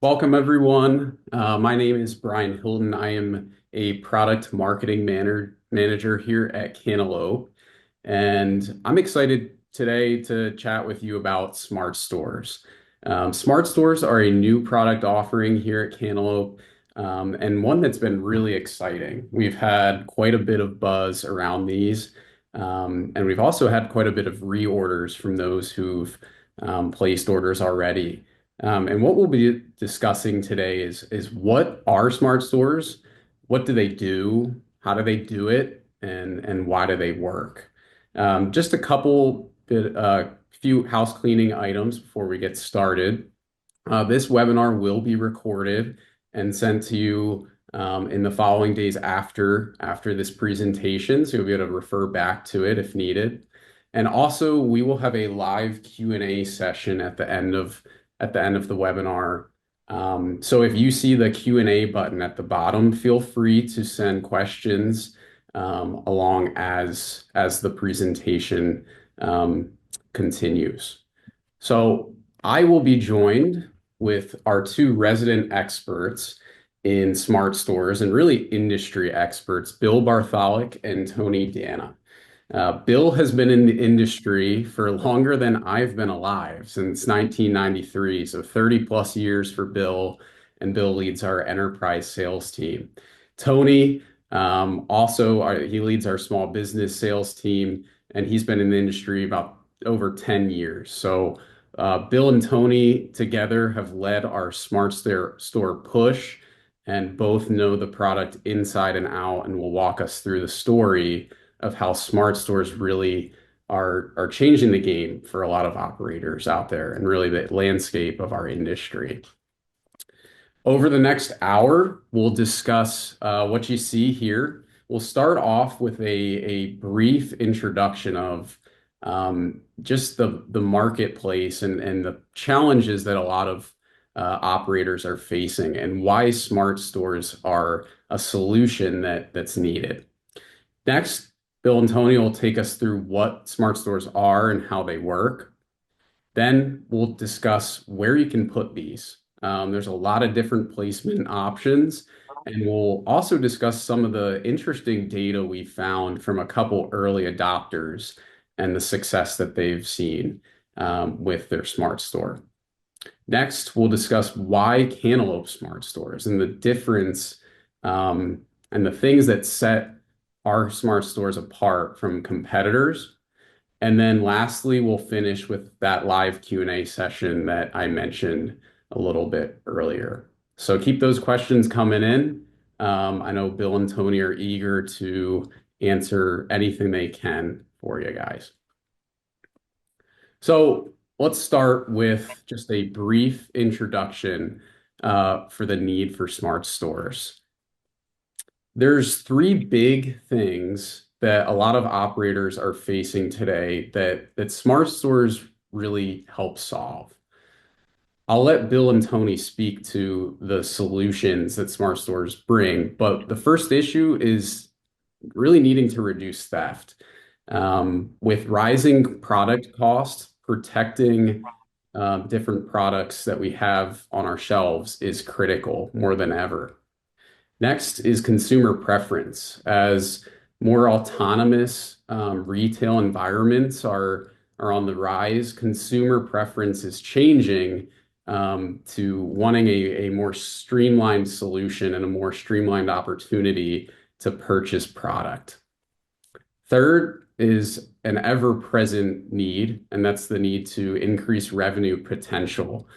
Welcome, everyone. My name is Brian Hilton. I am a product marketing manager here at Cantaloupe, and I'm excited today to chat with you about smart stores. Smart stores are a new product offering here at Cantaloupe, and one that's been really exciting. We've had quite a bit of buzz around these, and we've also had quite a bit of reorders from those who've placed orders already. And what we'll be discussing today is what are smart stores? What do they do? How do they do it? And why do they work? Just a few house cleaning items before we get started. This webinar will be recorded and sent to you in the following days after this presentation, so you'll be able to refer back to it if needed. And also, we will have a live Q&A session at the end of the webinar. So if you see the Q&A button at the bottom, feel free to send questions along as the presentation continues. So I will be joined with our two resident experts in smart stores and really industry experts, Bill Bartholic and Tony Dana. Bill has been in the industry for longer than I've been alive, since 1993, so 30 plus years for Bill, and Bill leads our enterprise sales team. Tony he leads our small business sales team, and he's been in the industry about over 10 years. So Bill and Tony together have led our store push and both know the product inside and out and will walk us through the story of how smart stores really are changing the game for a lot of operators out there and really the landscape of our industry. Over the next hour, we'll discuss what you see here. We'll start off with a brief introduction of just the marketplace and the challenges that a lot of operators are facing and why smart stores are a solution that's needed. Next, Bill and Tony will take us through what smart stores are and how they work. Then we'll discuss where you can put these. There's a lot of different placement options, and we'll also discuss some of the interesting data we found from a couple early adopters and the success that they've seen with their smart store. Next, we'll discuss why Cantaloupe smart stores and the difference and the things that set our smart stores apart from competitors. And then lastly, we'll finish with that live Q&A session that I mentioned a little bit earlier. So keep those questions coming in. I know Bill and Tony are eager to answer anything they can for you guys. So let's start with just a brief introduction for the need for smart stores. There's three big things that a lot of operators are facing today that smart stores really help solve. I'll let Bill and Tony speak to the solutions that smart stores bring, but the first issue is really needing to reduce theft. With rising product costs, protecting different products that we have on our shelves is critical more than ever. Next is consumer preference. As more autonomous retail environments are on the rise, consumer preference is changing to wanting a more streamlined solution and a more streamlined opportunity to purchase product. Third is an ever-present need, and that's the need to increase revenue potential.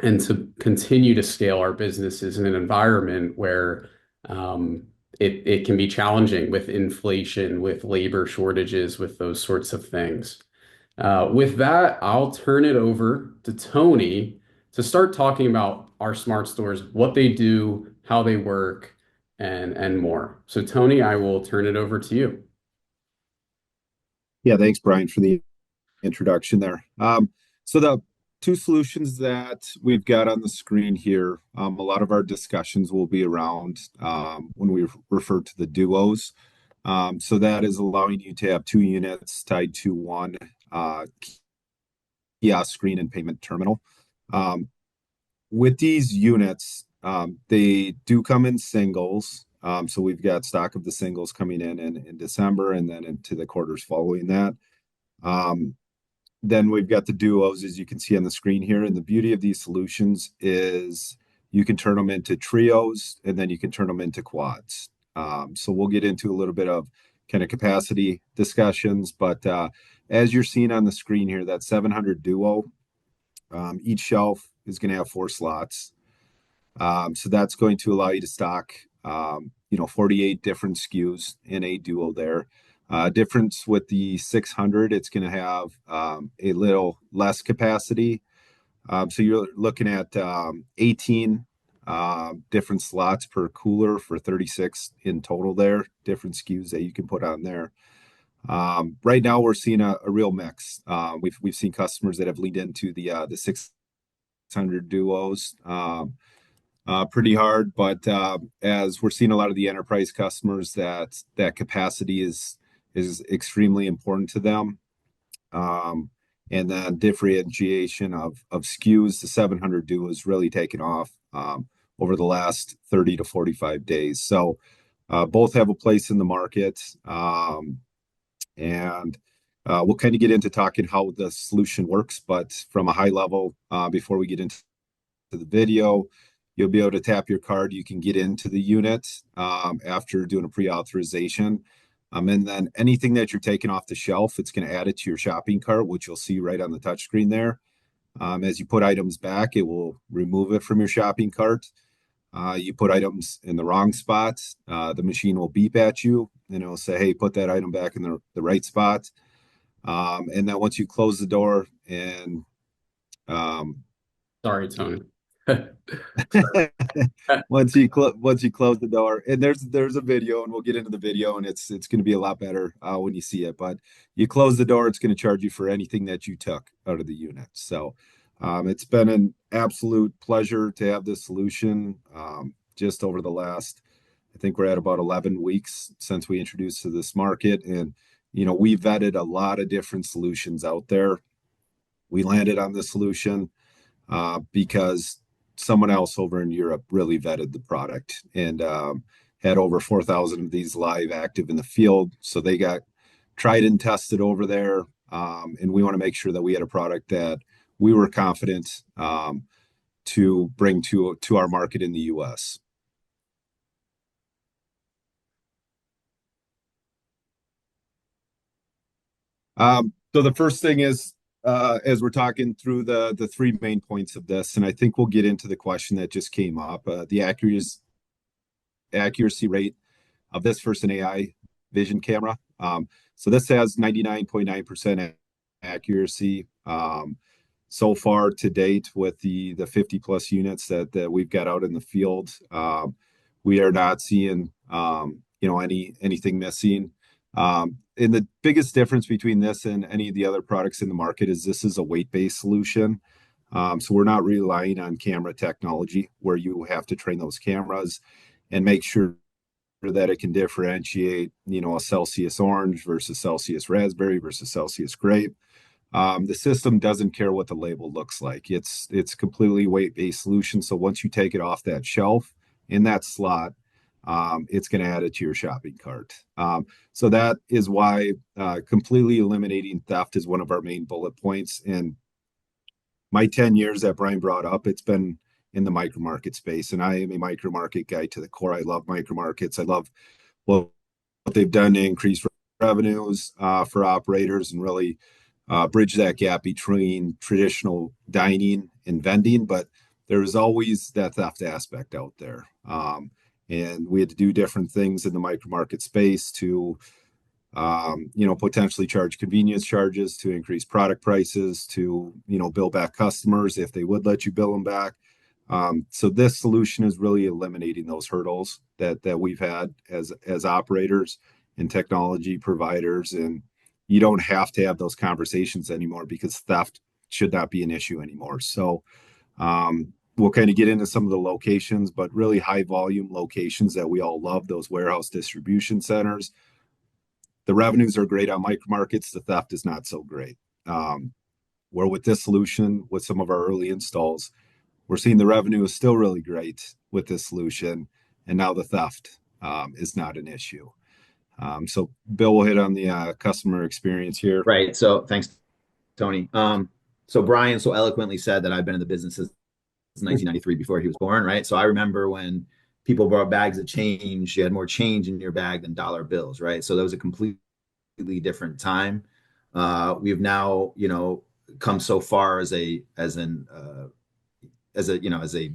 And to continue to scale our businesses in an environment where it can be challenging with inflation, with labor shortages, with those sorts of things. With that, I'll turn it over to Tony to start talking about our smart stores, what they do, how they work, and more. So Tony, I will turn it over to you. Yeah, thanks, Brian, for the introduction there. So the two solutions that we've got on the screen here, a lot of our discussions will be around when we refer to the duos. So that is allowing you to have two units tied to one kiosk screen and payment terminal. with these units, they do come in singles. So we've got stock of the singles coming in December and then into the quarters following that. Um, then we've got the duos, as you can see on the screen here. And the beauty of these solutions is you can turn them into trios and then you can turn them into quads. So we'll get into a little bit of kind of capacity discussions, but as you're seeing on the screen here, that 700 duo, each shelf is going to have 4 slots. So that's going to allow you to stock, 48 different SKUs in a duo there. Difference with the 600, it's going to have a little less capacity. So you're looking at 18 different slots per cooler for 36 in total there, different SKUs that you can put on there. Right now, we're seeing a real mix. We've seen customers that have leaned into the 600 duos. Pretty hard, but as we're seeing a lot of the enterprise customers that capacity is extremely important to them. Um, and then differentiation of SKUs, the 700 duo is really taken off over the last 30 to 45 days. So both have a place in the market. And we'll kind of get into talking how the solution works, but from a high level, before we get into the video, you'll be able to tap your card. You can get into the unit after doing a pre-authorization. And then anything that you're taking off the shelf, it's going to add it to your shopping cart, which you'll see right on the touchscreen there. As you put items back, it will remove it from your shopping cart. You put items in the wrong spot, the machine will beep at you and it'll say, hey, put that item back in the right spot. And then once you close the door and um, Sorry, Tony. once you close the door, and there's a video, and we'll get into the video, and it's going to be a lot better when you see it. But you close the door, it's going to charge you for anything that you took out of the unit. So it's been an absolute pleasure to have this solution. Just over the last, I think we're at about 11 weeks since we introduced to this market, and we vetted a lot of different solutions out there. We landed on this solution because someone else over in Europe really vetted the product and had over 4,000 of these live active in the field. So they got tried and tested over there. And we want to make sure that we had a product that we were confident to bring to our market in the US. So the first thing is, as we're talking through the three main points of this, and I think we'll get into the question that just came up, the accuracy rate of this versus an AI vision camera. So this has 99.9% accuracy. So far to date with the 50 plus units that we've got out in the field, we are not seeing anything missing. And the biggest difference between this and any of the other products in the market is this is a weight-based solution. So we're not relying on camera technology where you have to train those cameras and make sure that it can differentiate, a Celsius orange versus Celsius raspberry versus Celsius grape. The system doesn't care what the label looks like. It's completely weight-based solution. So once you take it off that shelf in that slot, it's going to add it to your shopping cart. So that is why completely eliminating theft is one of our main bullet points. And my 10 years that Brian brought up, it's been in the micro market space. And I am a micro market guy to the core. I love micro markets. I love what they've done to increase revenues for operators and really bridge that gap between traditional dining and vending. But there is always that theft aspect out there. And we had to do different things in the micro market space to potentially charge convenience charges, to increase product prices, to bill back customers if they would let you bill them back. So this solution is really eliminating those hurdles that we've had as operators and technology providers, and you don't have to have those conversations anymore because theft should not be an issue anymore. So we'll kind of get into some of the locations, but really high volume locations that we all love, those warehouse distribution centers. The revenues are great on micro markets. The theft is not so great. Where with this solution, with some of our early installs, we're seeing the revenue is still really great with this solution, and now the theft is not an issue. So Bill will hit on the customer experience here. Right. So thanks, Tony. So Brian so eloquently said that I've been in the business since 1993 before he was born, right? So I remember when people brought bags of change, you had more change in your bag than dollar bills, right? So that was a completely different time. We've now, come so far as a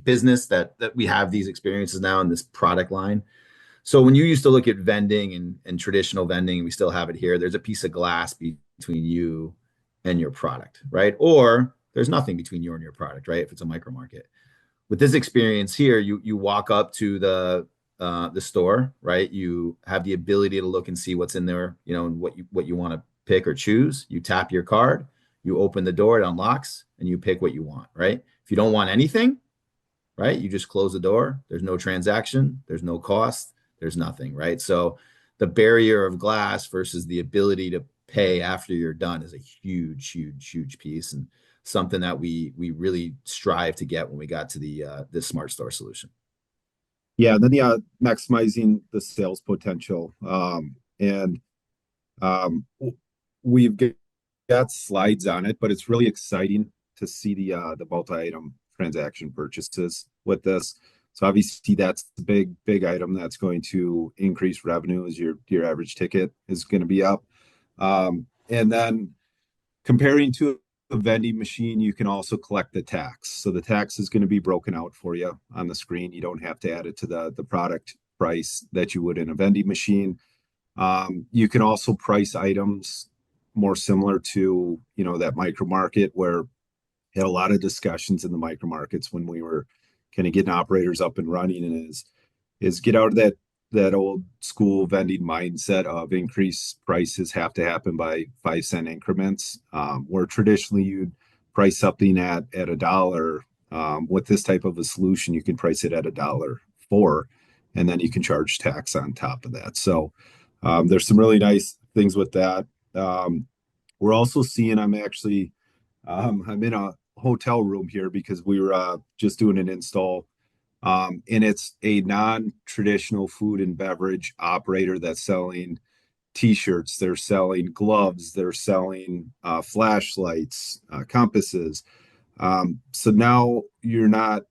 business that we have these experiences now in this product line. So when you used to look at vending and traditional vending, and we still have it here, there's a piece of glass between you and your product, right? Or there's nothing between you and your product, right? If it's a micro market. With this experience here, you walk up to the store, right? You have the ability to look and see what's in there, and what you want to pick or choose. You tap your card, you open the door, it unlocks, and you pick what you want, right? If you don't want anything, right, you just close the door. There's no transaction, there's no cost, there's nothing, right? So the barrier of glass versus the ability to pay after you're done is a huge, huge, huge piece, and something that we really strive to get when we got to the smart store solution. Yeah, and then maximizing the sales potential. And we've got slides on it, but it's really exciting to see the multi-item transaction purchases with this. So obviously that's the big item that's going to increase revenue as your average ticket is going to be up. And then comparing to a vending machine, you can also collect the tax. So the tax is going to be broken out for you on the screen. You don't have to add it to the product price that you would in a vending machine. You can also price items more similar to, that micro market where had a lot of discussions in the micro markets when we were kind of getting operators up and running, and is get out of that old school vending mindset of increased prices have to happen by 5 cent increments, where traditionally you'd price something at a dollar. With this type of a solution, you can price it at $1.04, and then you can charge tax on top of that. So there's some really nice things with that. We're also seeing, I'm in a hotel room here because we were just doing an install. And it's a non-traditional food and beverage operator that's selling t-shirts, they're selling gloves, they're selling flashlights, compasses. So now you're not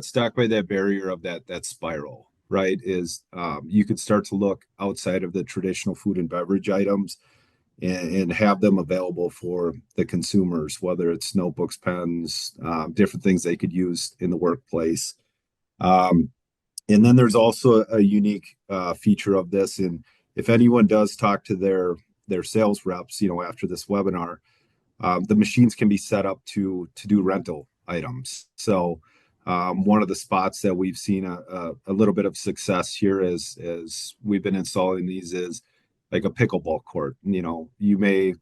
stuck by that barrier of that spiral, right? You could start to look outside of the traditional food and beverage items and have them available for the consumers, whether it's notebooks, pens, different things they could use in the workplace. And then there's also a unique feature of this. And if anyone does talk to their sales reps, after this webinar, the machines can be set up to do rental items. So one of the spots that we've seen a little bit of success here is we've been installing these is like a pickleball court. You may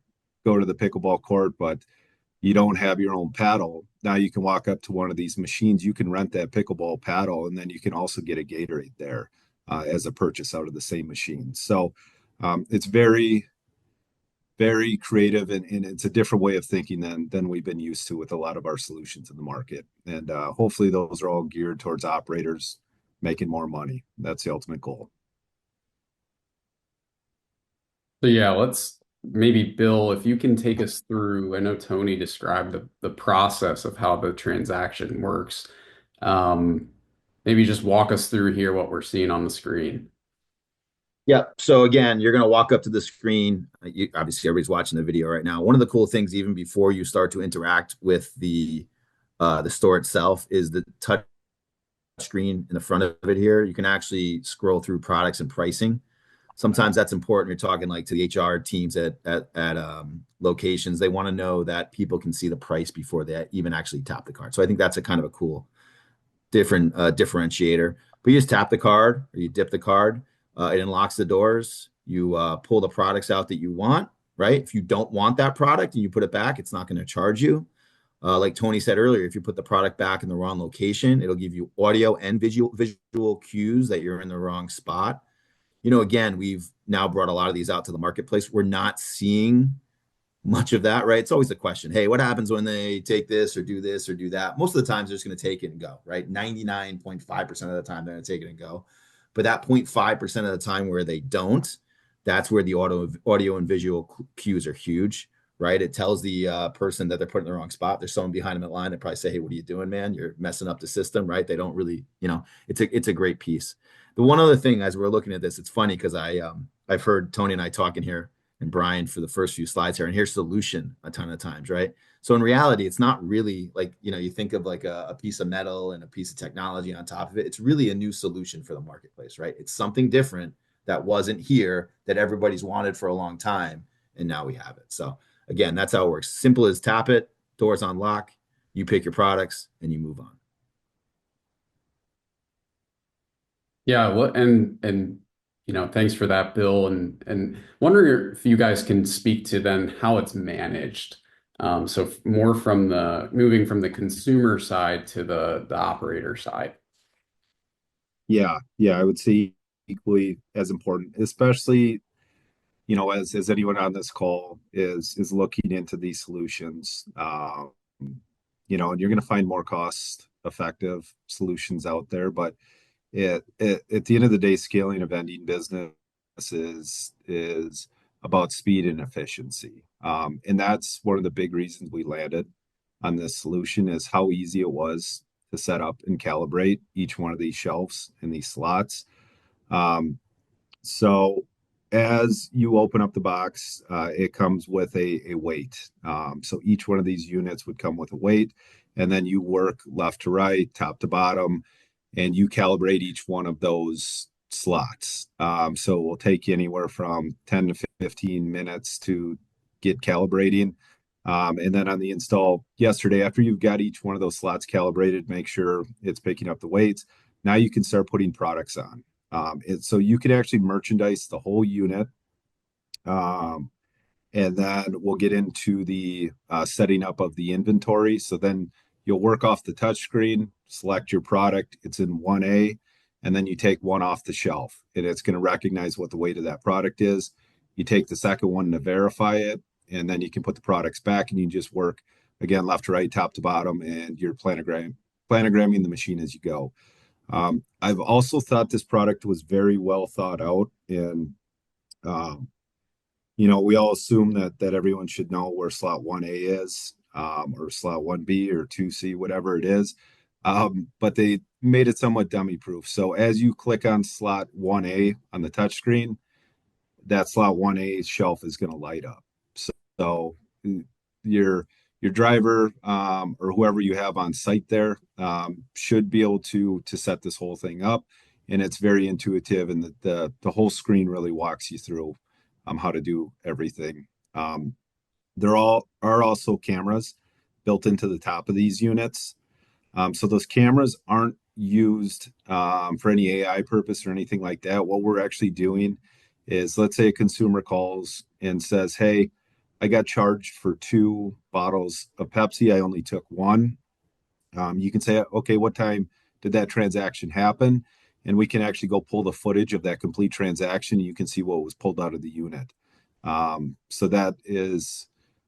go to the pickleball court, but you don't have your own paddle. Now you can walk up to one of these machines. You can rent that pickleball paddle, and then you can also get a Gatorade there as a purchase out of the same machine. So it's very, very creative, and it's a different way of thinking than we've been used to with a lot of our solutions in the market. And hopefully those are all geared towards operators making more money. That's the ultimate goal. So yeah, let's maybe Bill, if you can take us through, I know Tony described the process of how the transaction works. Um, Maybe just walk us through here what we're seeing on the screen. Yeah. So again, you're going to walk up to the screen. Obviously, everybody's watching the video right now. One of the cool things, even before you start to interact with the store itself, is the touch screen in the front of it here. You can actually scroll through products and pricing. Sometimes that's important. You're talking like to the HR teams at locations. They want to know that people can see the price before they even actually tap the card. So I think that's a kind of a cool different differentiator. But you just tap the card or you dip the card. It unlocks the doors. You pull the products out that you want, right? If you don't want that product and you put it back, it's not going to charge you. Like Tony said earlier, if you put the product back in the wrong location, it'll give you audio and visual cues that you're in the wrong spot. Again, we've now brought a lot of these out to the marketplace. We're not seeing much of that, right? It's always a question. Hey, what happens when they take this or do this or do that? Most of the times they're just going to take it and go, right? 99.5% of the time they're going to take it and go. But that 0.5% of the time where they don't, that's where the audio and visual cues are huge, right? It tells the person that they're put in the wrong spot. There's someone behind them in line that probably say, "Hey, what are you doing, man? You're messing up the system," right? They don't really, it's a great piece. The one other thing as we're looking at this, it's funny because I've heard Tony and I talking here and Brian for the first few slides here, and here's solution a ton of times, right? So in reality, it's not really like, you think of like a piece of metal and a piece of technology on top of it. It's really a new solution for the marketplace, right? It's something different that wasn't here that everybody's wanted for a long time, and now we have it. So again, that's how it works. Simple as tap it, doors on lock, you pick your products, and you move on. Yeah, thanks for that, Bill. And wondering if you guys can speak to then how it's managed. So more from the moving from the consumer side to the operator side. Yeah, I would say equally as important, especially, as anyone on this call is looking into these solutions. And you're going to find more cost effective solutions out there, but at the end of the day, scaling a vending business is about speed and efficiency. And that's one of the big reasons we landed on this solution is how easy it was to set up and calibrate each one of these shelves and these slots. So as you open up the box, it comes with a weight. So each one of these units would come with a weight, and then you work left to right, top to bottom, and you calibrate each one of those slots. So it will take you anywhere from 10 to 15 minutes to get calibrating. And then on the install yesterday, after you've got each one of those slots calibrated, make sure it's picking up the weights. Now you can start putting products on. So you can actually merchandise the whole unit. Um, and then we'll get into the setting up of the inventory. So then you'll work off the touchscreen, select your product. It's in 1A, and then you take one off the shelf, and it's going to recognize what the weight of that product is. You take the second one to verify it, and then you can put the products back, and you just work again left to right, top to bottom, and you're planogramming the machine as you go. I've also thought this product was very well thought out, and um, we all assume that everyone should know where slot 1A is, or slot 1B or 2C, whatever it is. But they made it somewhat dummy proof. So as you click on slot 1A on the touchscreen, that slot 1A shelf is going to light up. So your driver or whoever you have on site there should be able to set this whole thing up. And it's very intuitive, and the whole screen really walks you through how to do everything. There are also cameras built into the top of these units. So those cameras aren't used for any AI purpose or anything like that. What we're actually doing is, let's say a consumer calls and says, "Hey, I got charged for 2 bottles of Pepsi. I only took one." You can say, "Okay, what time did that transaction happen?" And we can actually go pull the footage of that complete transaction. You can see what was pulled out of the unit. So that is,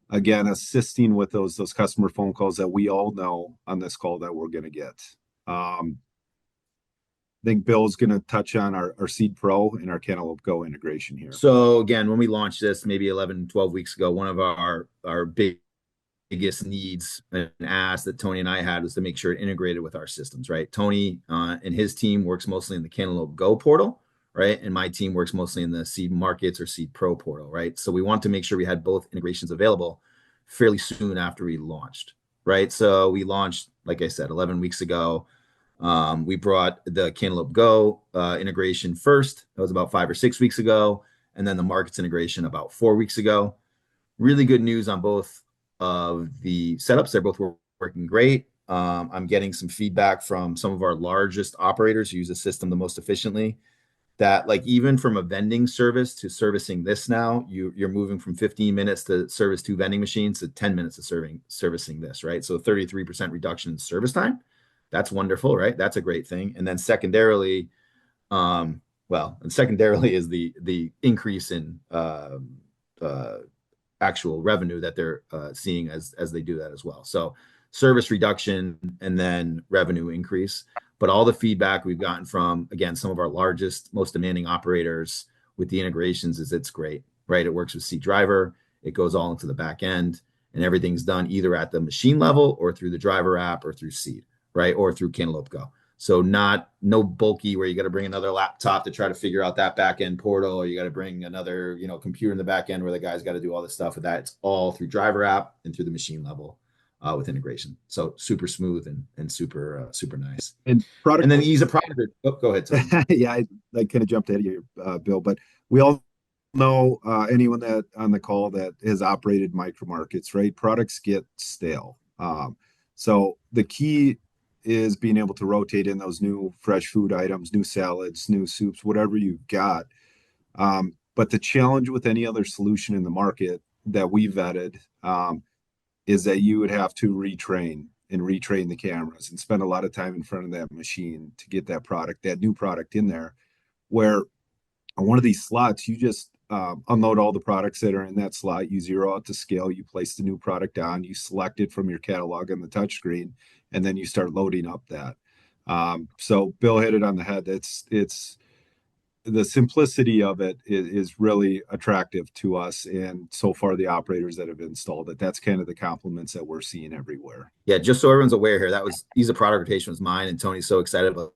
again, assisting with those customer phone calls that we all know on this call that we're going to get. I think Bill's going to touch on our Seed Pro and our Cantaloupe Go integration here. So again, when we launched this maybe 11, 12 weeks ago, one of our biggest needs and asks that Tony and I had was to make sure it integrated with our systems, right? Tony and his team works mostly in the Cantaloupe Go portal, right? And my team works mostly in the Seed Markets or Seed Pro portal, right? So we want to make sure we had both integrations available fairly soon after we launched, right? So we launched, like I said, 11 weeks ago. We brought the Cantaloupe Go integration first. That was about 5 or 6 weeks ago. And then the Markets integration about 4 weeks ago. Really good news on both of the setups. They're both working great. I'm getting some feedback from some of our largest operators who use the system the most efficiently, that like even from a vending service to servicing this now, you're moving from 15 minutes to service 2 vending machines to 10 minutes of servicing this, right? So 33% reduction in service time. That's wonderful, right? That's a great thing. And then secondarily, is the increase in actual revenue that they're seeing as they do that as well. So service reduction and then revenue increase. But all the feedback we've gotten from, again, some of our largest, most demanding operators with the integrations is it's great, right? It works with C driver, it goes all into the back end, and everything's done either at the machine level or through the driver app or through Seed, right? Or through Cantaloupe Go. So no bulky where you got to bring another laptop to try to figure out that back end portal, or you got to bring another, computer in the back end where the guy's got to do all this stuff with that. It's all through driver app and through the machine level with integration. So super smooth and super super nice. And And product, then ease of product. Oh, go ahead, Tony. yeah, I kind of jumped ahead of you, Bill, but we all know anyone that on the call that has operated micro markets, right? Products get stale. So the key is being able to rotate in those new fresh food items, new salads, new soups, whatever you've got. But the challenge with any other solution in the market that we vetted is that you would have to retrain the cameras and spend a lot of time in front of that machine to get that product, that new product in there. Where on one of these slots, you just unload all the products that are in that slot. You zero out to scale. You place the new product on. You select it from your catalog on the touchscreen, and then you start loading up that. So Bill hit it on the head. It's the simplicity of it is really attractive to us, and so far the operators that have installed it, that's kind of the compliments that we're seeing everywhere. Yeah, just so everyone's aware here, that was ease of product rotation was mine, and Tony's so excited about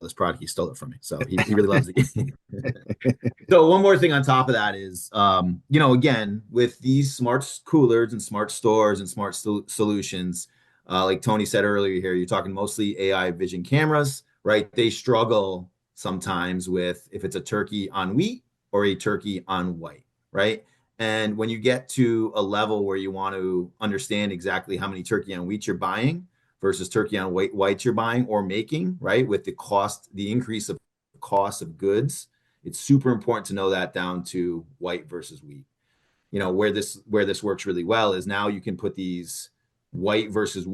this product, he stole it from me. So he really loves the game. So one more thing on top of that is, again, with these smart coolers and smart stores and smart solutions, like Tony said earlier here, you're talking mostly AI vision cameras, right? They struggle sometimes with if it's a turkey on wheat or a turkey on white, right? And when you get to a level where you want to understand exactly how many turkey on wheat you're buying versus turkey on whites you're buying or making, right? With the increase of cost of goods, it's super important to know that down to white versus wheat. Where this works really well is now you can put these white versus,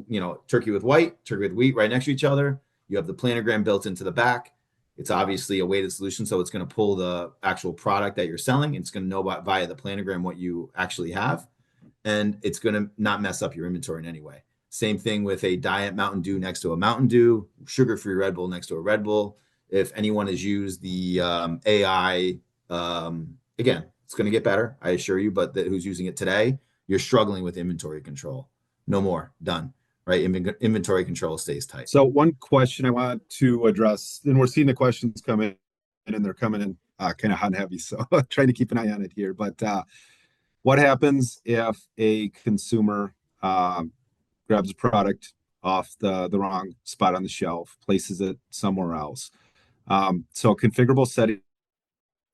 turkey with white, turkey with wheat right next to each other. You have the planogram built into the back. It's obviously a weighted solution, so it's going to pull the actual product that you're selling. It's going to know via the planogram what you actually have, and it's going to not mess up your inventory in any way. Same thing with a Diet Mountain Dew next to a Mountain Dew, sugar-free Red Bull next to a Red Bull. If anyone has used the AI, again, it's going to get better, I assure you, but who's using it today, you're struggling with inventory control. No more. Done. Right? Inventory control stays tight. So one question I want to address, and we're seeing the questions come in, and they're coming in kind of hot and heavy, so trying to keep an eye on it here. But what happens if a consumer grabs a product off the wrong spot on the shelf, places it somewhere else? So configurable setting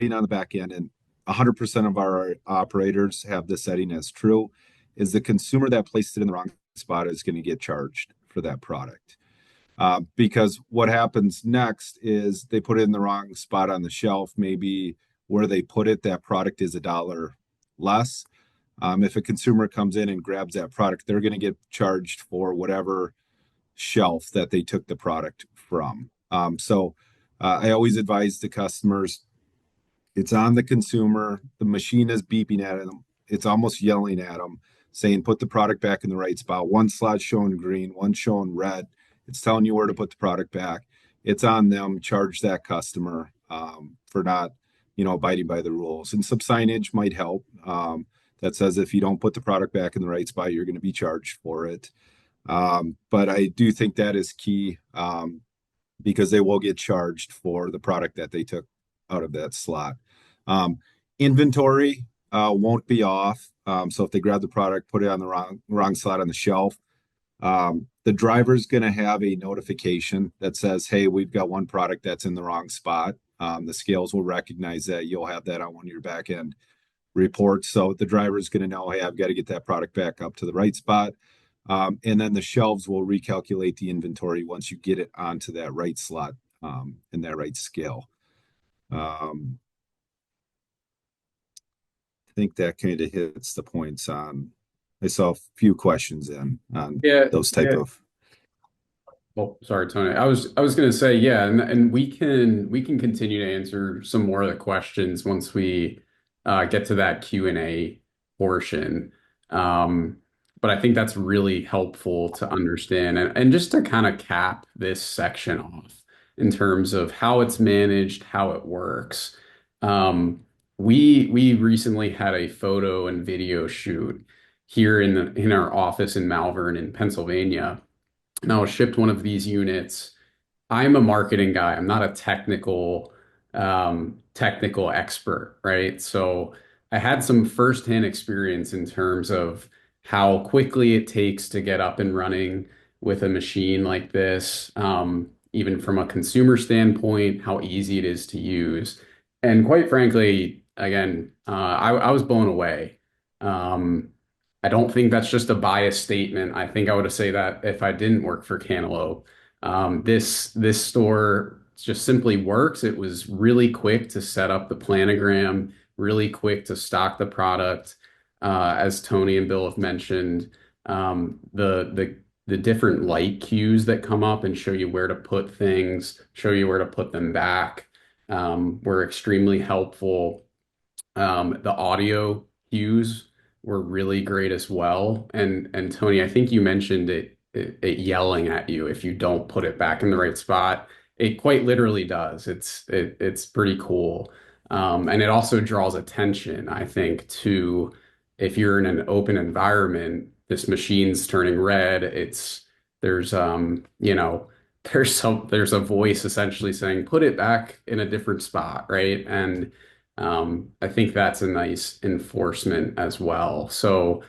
on the back end, and 100% of our operators have this setting as true, is the consumer that placed it in the wrong spot is going to get charged for that product. Because what happens next is they put it in the wrong spot on the shelf. Maybe where they put it, that product is $1 less. If a consumer comes in and grabs that product, they're going to get charged for whatever shelf that they took the product from. So I always advise the customers, it's on the consumer. The machine is beeping at them. It's almost yelling at them, saying, put the product back in the right spot. One slot showing green, one showing red. It's telling you where to put the product back. It's on them. Charge that customer for not, abiding by the rules. And some signage might help that says if you don't put the product back in the right spot, you're going to be charged for it. But I do think that is key because they will get charged for the product that they took out of that slot. Inventory won't be off. So if they grab the product, put it on the wrong slot on the shelf, the driver's going to have a notification that says, hey, we've got one product that's in the wrong spot. The scales will recognize that. You'll have that on one of your back end reports. So the driver's going to know, hey, I've got to get that product back up to the right spot. And then the shelves will recalculate the inventory once you get it onto that right slot and that right scale. I think that kind of hits the points on. I saw a few questions on those type of. Oh, sorry, Tony. I was going to say, yeah, and we can continue to answer some more of the questions once we get to that Q&A portion. Um, but I think that's really helpful to understand and just to kind of cap this section off in terms of how it's managed, how it works. Um, we recently had a photo and video shoot here in our office in Malvern in Pennsylvania. And I was shipped one of these units. I'm a marketing guy. I'm not a technical expert, right? So I had some firsthand experience in terms of how quickly it takes to get up and running with a machine like this, even from a consumer standpoint, how easy it is to use. And quite frankly, again, I was blown away. Um, I don't think that's just a biased statement. I think I would have say that if I didn't work for Cantaloupe. This store just simply works. It was really quick to set up the planogram, really quick to stock the product. As Tony and Bill have mentioned, the different light cues that come up and show you where to put things, show you where to put them back, were extremely helpful. The audio cues were really great as well. And Tony, I think you mentioned it yelling at you if you don't put it back in the right spot. It quite literally does. It's pretty cool. And it also draws attention, I think, to if you're in an open environment, this machine's turning red. There's there's a voice essentially saying, put it back in a different spot, right? And I think that's a nice enforcement as well. So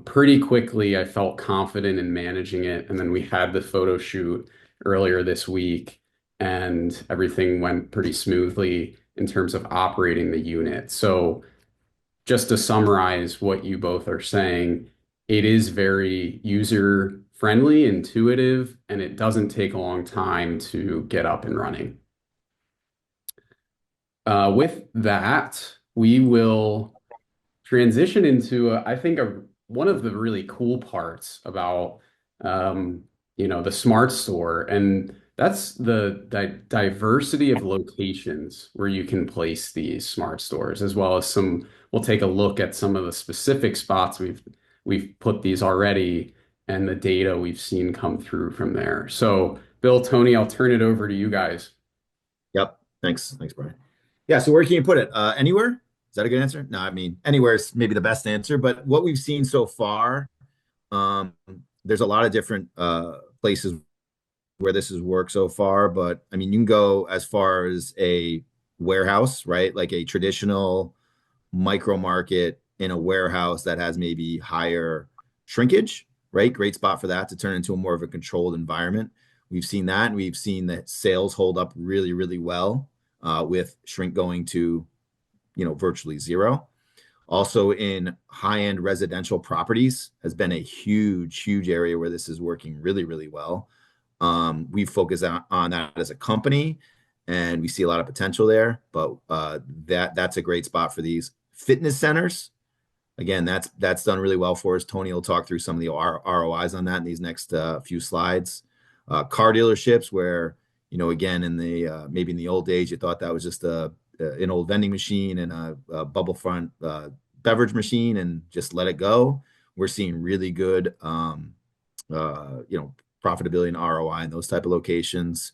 pretty quickly, I felt confident in managing it. And then we had the photo shoot earlier this week, and everything went pretty smoothly in terms of operating the unit. So just to summarize what you both are saying, it is very user friendly, intuitive, and it doesn't take a long time to get up and running. With that, we will transition into, I think, one of the really cool parts about, um, the smart store, and that's the diversity of locations where you can place these smart stores, as well as we'll take a look at some of the specific spots we've put these already and the data we've seen come through from there. So, Bill, Tony, I'll turn it over to you guys. Yep. Thanks, Brian. Yeah. So where can you put it? Anywhere? Is that a good answer? No, I mean, anywhere is maybe the best answer. But what we've seen so far, um, there's a lot of different places where this has worked so far. But I mean, you can go as far as a warehouse, right? Like a traditional micro market in a warehouse that has maybe higher shrinkage, right? Great spot for that to turn into a more of a controlled environment. We've seen that, and we've seen that sales hold up really, really well with shrink going to, virtually zero. Also in high-end residential properties has been a huge, huge area where this is working really, really well. We focus on that as a company, and we see a lot of potential there. But that's a great spot for these fitness centers. Again, that's done really well for us. Tony will talk through some of the ROIs on that in these next few slides. Car dealerships, where again in the maybe in the old days you thought that was just an old vending machine and a bubble front beverage machine and just let it go. We're seeing really good profitability and ROI in those type of locations.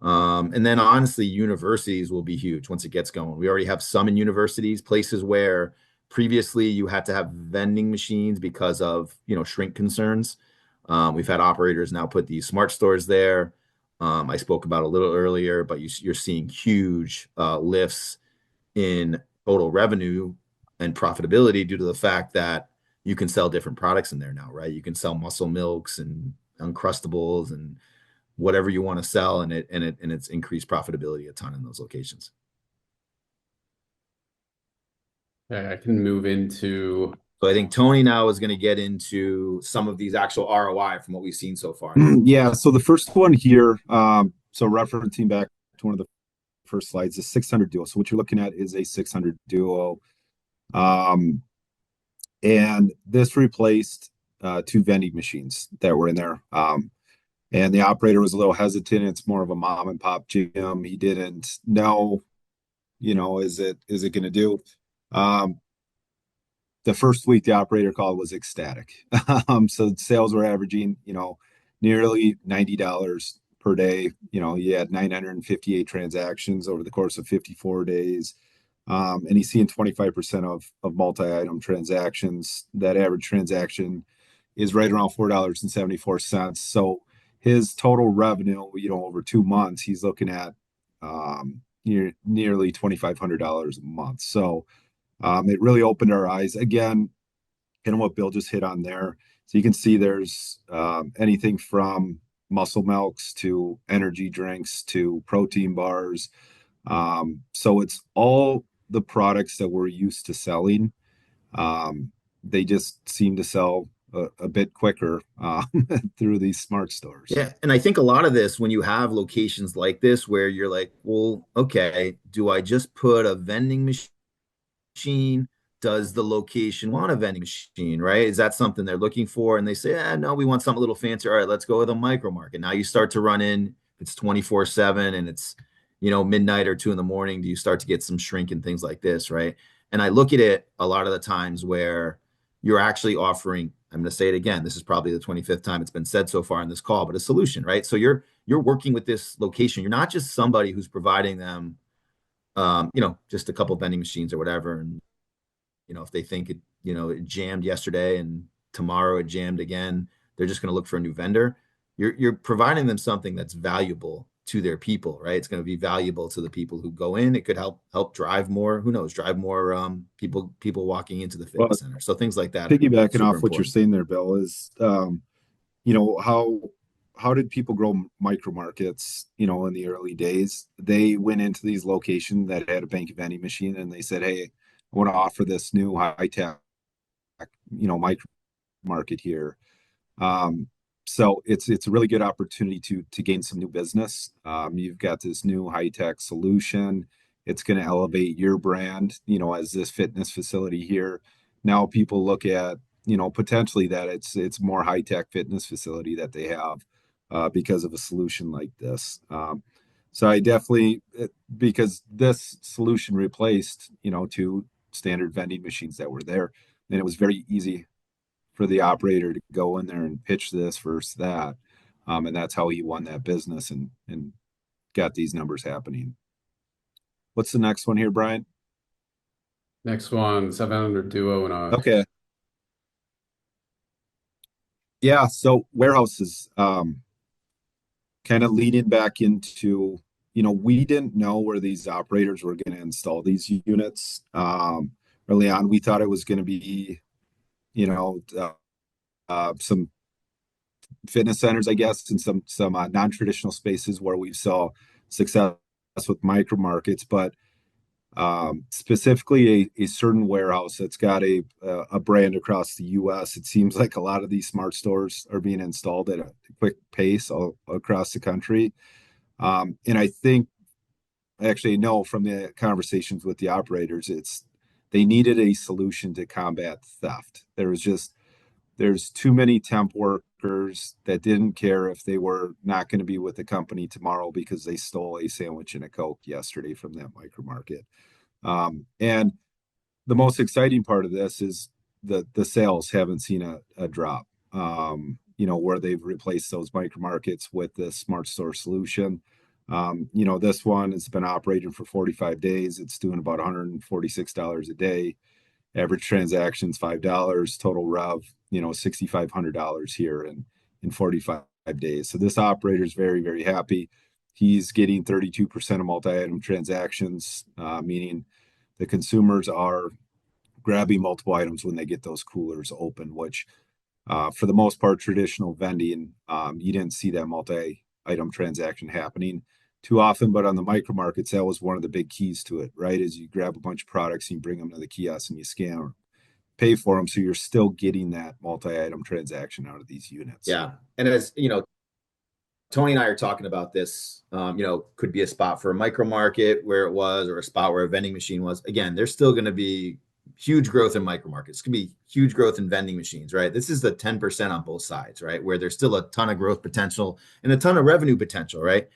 And then honestly, universities will be huge once it gets going. We already have some in universities, places where previously you had to have vending machines because of shrink concerns. We've had operators now put these smart stores there. I spoke about a little earlier, but you're seeing huge lifts in total revenue and profitability due to the fact that you can sell different products in there now, right? You can sell muscle milks and Uncrustables and whatever you want to sell, and it's increased profitability a ton in those locations. Okay, I can move into. So I think Tony now is going to get into some of these actual ROI from what we've seen so far. Yeah. So the first one here, so referencing back to one of the first slides, is 600 duo. So what you're looking at is a 600 duo. And this replaced two vending machines that were in there. And the operator was a little hesitant. It's more of a mom and pop gym. He didn't know, is it going to do? the first week the operator called was ecstatic. So sales were averaging, nearly $90 per day. You had 958 transactions over the course of 54 days. And he's seeing 25% of multi-item transactions. That average transaction is right around $4.74. So his total revenue, over 2 months, he's looking at nearly $2,500 a month. So it really opened our eyes. Again, kind of what Bill just hit on there. So you can see there's anything from muscle milks to energy drinks to protein bars. So it's all the products that we're used to selling. They just seem to sell a bit quicker through these smart stores. Yeah. And I think a lot of this, when you have locations like this where you're like, well, okay, do I just put a vending machine? Does the location want a vending machine, right? Is that something they're looking for? And they say, no, we want something a little fancier. All right, let's go with a micro market. Now you start to run in, it's 24/7 and it's, midnight or 2 in the morning. Do you start to get some shrink and things like this, right? And I look at it a lot of the times where you're actually offering, I'm going to say it again, this is probably the 25th time it's been said so far in this call, but a solution, right? So you're working with this location. You're not just somebody who's providing them just a couple vending machines or whatever. And, if they think it jammed yesterday and tomorrow it jammed again, they're just going to look for a new vendor. You're providing them something that's valuable to their people, right? It's going to be valuable to the people who go in. It could help drive more, who knows, drive more people walking into the Well, fitness center. So things like that. piggybacking Super off what you're important. saying there, Bill, is how did people grow micro markets, in the early days? They went into these locations that had a bank vending machine and they said, hey, I want to offer this new high tech, micro market here. So it's a really good opportunity to gain some new business. You've got this new high tech solution. It's going to elevate your brand, as this fitness facility here. Now people look at, potentially that it's more high tech fitness facility that they have because of a solution like this. So I definitely, because this solution replaced, two standard vending machines that were there, and it was very easy for the operator to go in there and pitch this versus that. And that's how he won that business and got these numbers happening. What's the next one here, Brian? Next one, 700 duo and a Okay. Yeah, so warehouses, kind of leading back into, we didn't know where these operators were going to install these units. Early on, we thought it was going to be, some fitness centers, I guess, and some non-traditional spaces where we saw success with micro markets, but specifically a certain warehouse that's got a brand across the U.S. It seems like a lot of these smart stores are being installed at a quick pace all across the country. And I think, actually, no, from the conversations with the operators, they needed a solution to combat theft. There's too many temp workers that didn't care if they were not going to be with the company tomorrow because they stole a sandwich and a Coke yesterday from that micro market. And the most exciting part of this is the sales haven't seen a drop. Where they've replaced those micro markets with the smart store solution. This one has been operating for 45 days. It's doing about $146 a day. Average transactions $5, total rev, $6,500 here in 45 days. So this operator is very, very happy. He's getting 32% of multi-item transactions, meaning the consumers are grabbing multiple items when they get those coolers open, which for the most part, traditional vending, you didn't see that multi-item transaction happening too often. But on the micro markets, that was one of the big keys to it, right? Is you grab a bunch of products and you bring them to the kiosk and you scan or pay for them. So you're still getting that multi-item transaction out of these units. Yeah. And as Tony and I are talking about this, could be a spot for a micro market where it was, or a spot where a vending machine was. Again, there's still going to be huge growth in micro markets. It's going to be huge growth in vending machines, right? This is the 10% on both sides, right? Where there's still a ton of growth potential and a ton of revenue potential, right?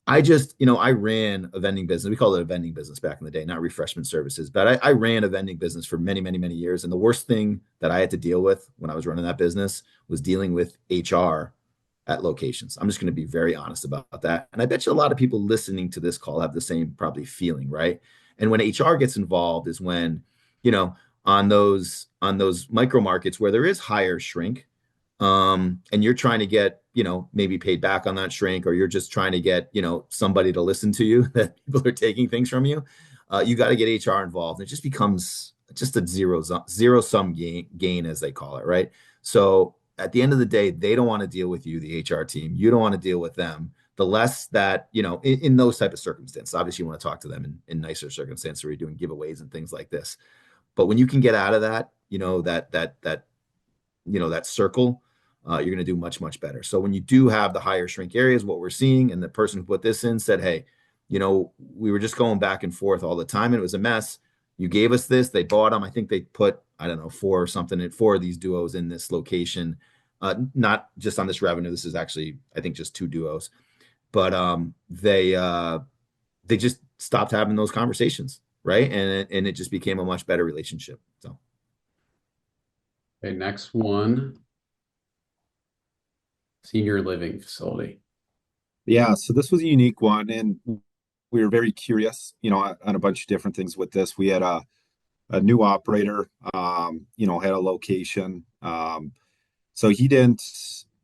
I just, I ran a vending business. We called it a vending business back in the day, not refreshment services, but I ran a vending business for many, many, many years. And the worst thing that I had to deal with when I was running that business was dealing with HR at locations. I'm just going to be very honest about that. And I bet you a lot of people listening to this call have the same probably feeling, right? And when HR gets involved is when, you know, on those micro markets where there is higher shrink, and you're trying to get, maybe paid back on that shrink, or you're just trying to get, somebody to listen to you that people are taking things from you, you got to get HR involved. It just becomes just a zero sum gain, as they call it, right? So at the end of the day, they don't want to deal with you, the HR team. You don't want to deal with them. The less that, in those type of circumstances, obviously you want to talk to them in nicer circumstances where you're doing giveaways and things like this. But when you can get out of that, that circle, you're going to do much, much better. So when you do have the higher shrink areas, what we're seeing, and the person who put this in said, hey, we were just going back and forth all the time and it was a mess. You gave us this, they bought them. I think they put, I don't know, four of these duos in this location. Not just on this revenue. This is actually, I think, just two duos, but they just stopped having those conversations. Right. And it just became a much better relationship. So. Okay, next one, senior living facility. Yeah, so this was a unique one, and we were very curious, on a bunch of different things with this. We had a new operator, had a location. So he didn't,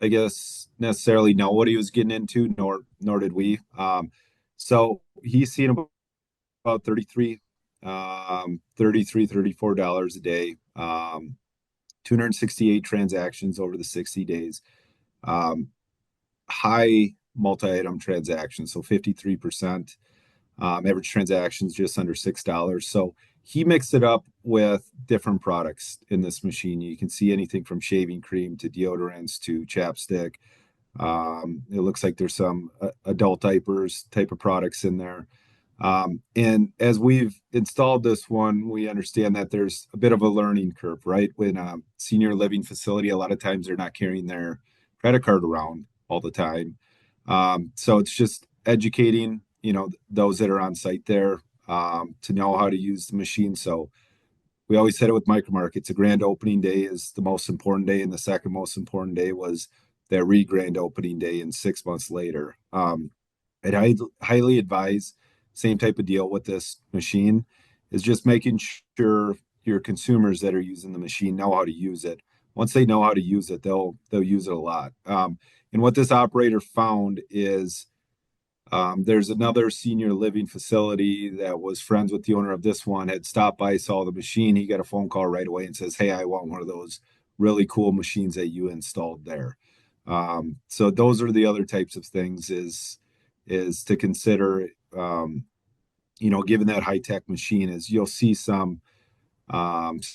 I guess, necessarily know what he was getting into, nor did we. So he's seen about 34 dollars a day, 268 transactions over the 60 days. High multi-item transactions, so 53%. Average transactions just under $6. So he mixed it up with different products in this machine. You can see anything from shaving cream to deodorants to chapstick. It looks like there's some adult diapers type of products in there. And as we've installed this one, we understand that there's a bit of a learning curve, right? When a senior living facility, a lot of times they're not carrying their credit card around all the time. So it's just educating, those that are on site there, to know how to use the machine. So we always said it with micro markets, a grand opening day is the most important day, and the second most important day was that re-grand opening day, and 6 months later. I highly advise same type of deal with this machine is just making sure your consumers that are using the machine know how to use it. Once they know how to use it, they'll use it a lot. And what this operator found is there's another senior living facility that was friends with the owner of this one, had stopped by, saw the machine. He got a phone call right away and says, hey, I want one of those really cool machines that you installed there. So those are the other types of things is to consider, given that high tech machine, is you'll see some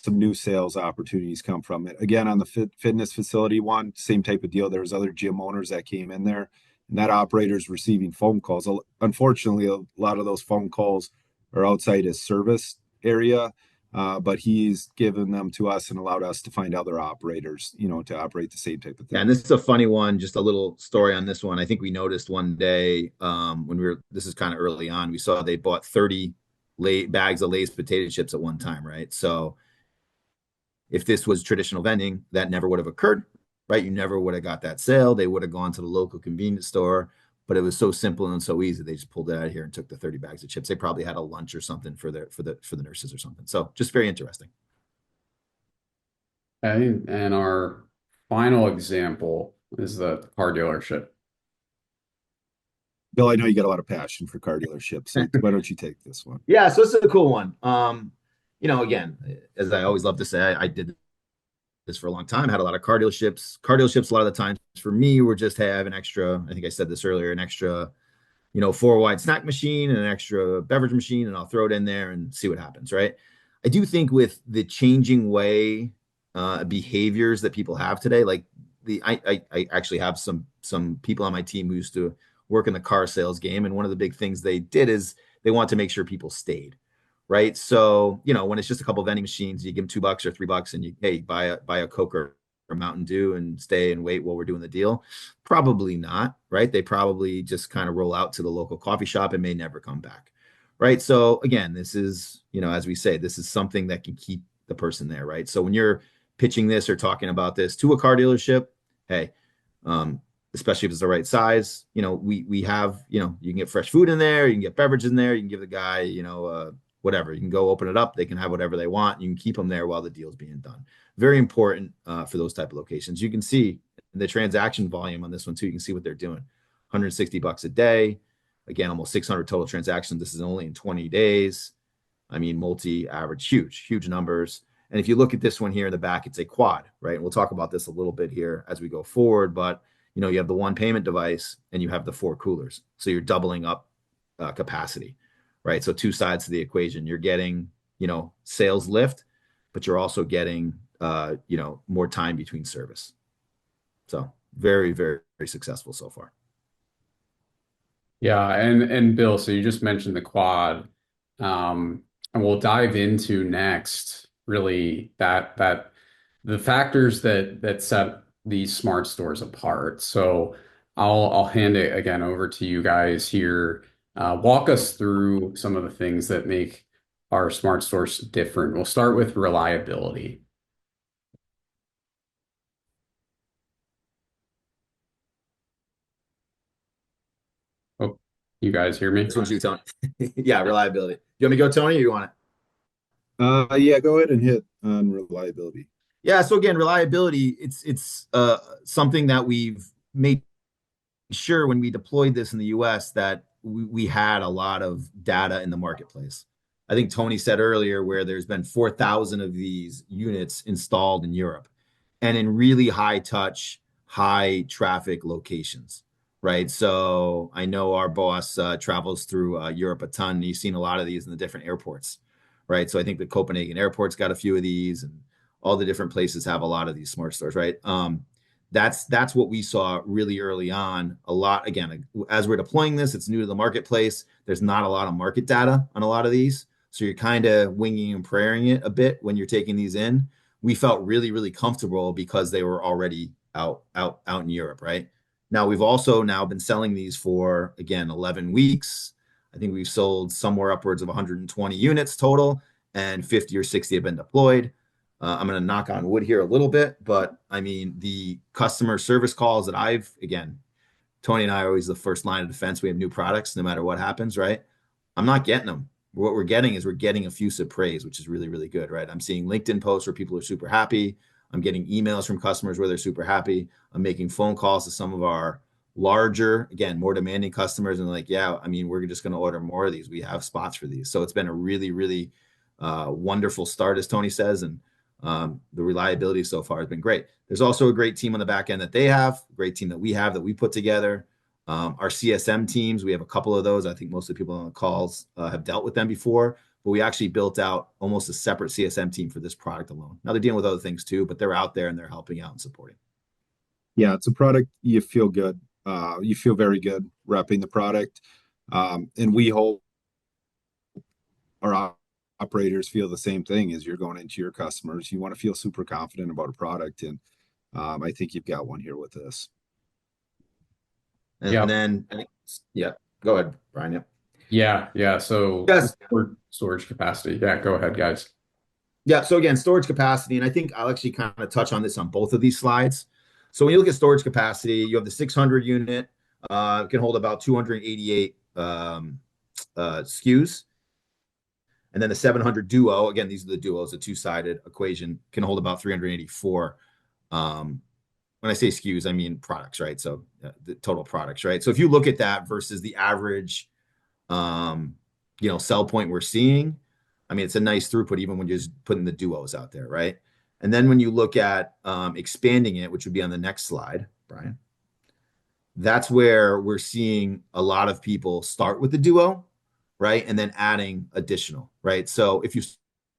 new sales opportunities come from it. Again, on the fitness facility one, same type of deal. There was other gym owners that came in there, and that operator's receiving phone calls. Unfortunately, a lot of those phone calls are outside his service area, but he's given them to us and allowed us to find other operators, to operate the same type of Yeah, thing. and this is a funny one. Just a little story on this one. I think we noticed one day, when this is kind of early on, we saw they bought 30 bags of Lay's potato chips at one time, right? So if this was traditional vending, that never would have occurred, right? You never would have got that sale. They would have gone to the local convenience store, but it was so simple and so easy. They just pulled it out of here and took the 30 bags of chips. They probably had a lunch or something for the nurses or something. So just very interesting. Okay, and our final example is the car dealership. Bill, I know you got a lot of passion for car dealerships, so why don't you take this one? Yeah, so this is a cool one. Again, as I always love to say, I did this for a long time, had a lot of car dealerships. Car dealerships, a lot of the times for me, were just have an extra, I think I said this earlier, an extra, four wide snack machine and an extra beverage machine, and I'll throw it in there and see what happens, right? I do think with the changing way behaviors that people have today, like I actually have some people on my team who used to work in the car sales game, and one of the big things they did is they want to make sure people stayed, right? So when it's just a couple of vending machines, you give them $2 or $3, and you buy a Coke or a Mountain Dew and stay and wait while we're doing the deal? Probably not, right? They probably just kind of roll out to the local coffee shop and may never come back, right? So again, this is, as we say, this is something that can keep the person there, right? So when you're pitching this or talking about this to a car dealership, hey, especially if it's the right size, we have, you can get fresh food in there, you can get beverage in there, you can give the guy, whatever. You can go open it up. They can have whatever they want. You can keep them there while the deal's being done. Very important for those type of locations. You can see the transaction volume on this one too. You can see what they're doing. $160 a day. Again, almost 600 total transactions. This is only in 20 days. I mean, multi-average, huge numbers. And if you look at this one here in the back, it's a quad, right? And we'll talk about this a little bit here as we go forward. But, you have the one payment device and you have the 4 coolers. So you're doubling up capacity, right? So 2 sides to the equation. You're getting, sales lift, but you're also getting, more time between service. So very, very, very successful so far. Yeah, and Bill, so you just mentioned the quad, and we'll dive into next really that the factors that set these smart stores apart. So I'll hand it again over to you guys here. Walk us through some of the things that make our smart stores different. We'll start with reliability. Oh, you guys hear me? This one's you, Tony. Yeah, reliability. You want me to go, Tony, or you want it? Yeah, go ahead and hit on reliability. Yeah, so again, reliability, it's something that we've made sure when we deployed this in the US that we had a lot of data in the marketplace. I think Tony said earlier where there's been 4,000 of these units installed in Europe and in really high touch, high traffic locations, right? So I know our boss travels through Europe a ton. And he's seen a lot of these in the different airports, right? So I think the Copenhagen airport's got a few of these, and all the different places have a lot of these smart stores, right? That's what we saw really early on. A lot, again, as we're deploying this, it's new to the marketplace. There's not a lot of market data on a lot of these. So you're kind of winging and praying it a bit when you're taking these in. We felt really, really comfortable because they were already out in Europe, right? Now we've also now been selling these for, again, 11 weeks. I think we've sold somewhere upwards of 120 units total, and 50 or 60 have been deployed. I'm going to knock on wood here a little bit, but I mean, the customer service calls that again, Tony and I are always the first line of defense. We have new products no matter what happens, right? I'm not getting them. What we're getting is we're getting effusive praise, which is really, really good, right? I'm seeing LinkedIn posts where people are super happy. I'm getting emails from customers where they're super happy. I'm making phone calls to some of our larger, again, more demanding customers, and like, yeah, I mean, we're just going to order more of these. We have spots for these. So it's been a really, really wonderful start, as Tony says, and the reliability so far has been great. There's also a great team on the back end that they have, a great team that we have that we put together. Our CSM teams, we have a couple of those. I think most of the people on the calls have dealt with them before, but we actually built out almost a separate CSM team for this product alone. Now they're dealing with other things too, but they're out there and they're helping out and supporting. Yeah, it's a product you feel good. You feel very good repping the product. And we hope our operators feel the same thing as you're going into your customers. You want to feel super confident about a product. And I think you've got one here with this. And Yeah. then, yeah, go ahead, Brian. Yeah. So yes, storage capacity. Yeah, go ahead, guys. Yeah. So again, storage capacity, and I think I'll actually kind of touch on this on both of these slides. So when you look at storage capacity, you have the 600 unit, can hold about 288 SKUs. And then the 700 Duo, again, these are the Duos, a 2-sided equation, can hold about 384. When I say SKUs, I mean products, right? So the total products, right? So if you look at that versus the average, sell point we're seeing, I mean, it's a nice throughput even when you're just putting the Duos out there, right? And then when you look at expanding it, which would be on the next slide, Brian, that's where we're seeing a lot of people start with the Duo, right? And then adding additional, right? So if you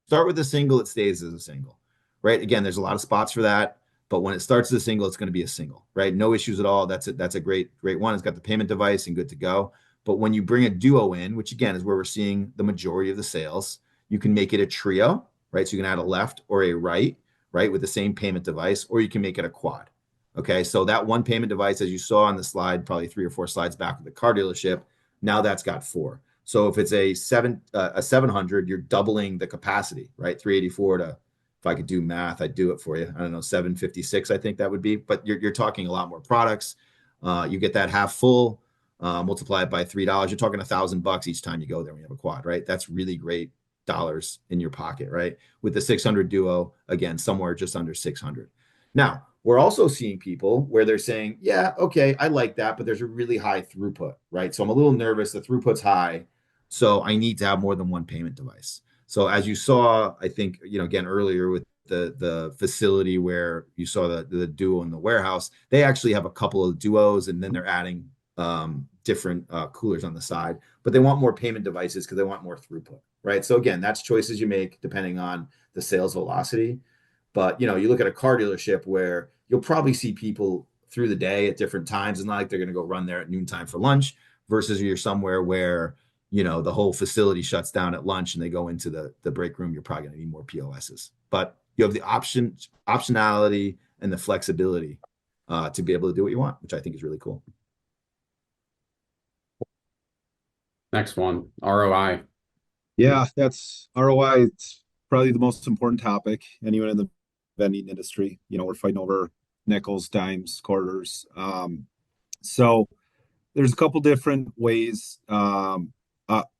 start with a single, it stays as a single, right? Again, there's a lot of spots for that, but when it starts as a single, it's going to be a single, right? No issues at all. That's a great one. It's got the payment device and good to go. But when you bring a Duo in, which again is where we're seeing the majority of the sales, you can make it a trio, right? So you can add a left or a right, right, with the same payment device, or you can make it a quad. Okay, so that one payment device, as you saw on the slide, probably 3 or 4 slides back with the car dealership, now that's got four. So if it's a 700, you're doubling the capacity, right? 384 to, if I could do math, I'd do it for you. I don't know, 756, I think that would be. But you're talking a lot more products. You get that half full, multiply it by $3. You're talking $1,000 each time you go there when you have a quad, right? That's really great dollars in your pocket, right? With the 600 Duo, again, somewhere just under 600. Now, we're also seeing people where they're saying, yeah, okay, I like that, but there's a really high throughput, right? So I'm a little nervous. The throughput's high. So I need to have more than one payment device. So as you saw, I think, again, earlier with the facility where you saw the Duo in the warehouse, they actually have a couple of Duos, and then they're adding different coolers on the side, but they want more payment devices because they want more throughput, right? So again, that's choices you make depending on the sales velocity. But you look at a car dealership where you'll probably see people through the day at different times. It's not like they're going to go run there at noontime for lunch versus you're somewhere where the whole facility shuts down at lunch and they go into the break room. You're probably going to need more POSs, but you have the optionality and the flexibility to be able to do what you want, which I think is really cool. Next one, ROI. Yeah, that's ROI. It's probably the most important topic. Anyone in the vending industry, we're fighting over nickels, dimes, quarters. So there's a couple different ways.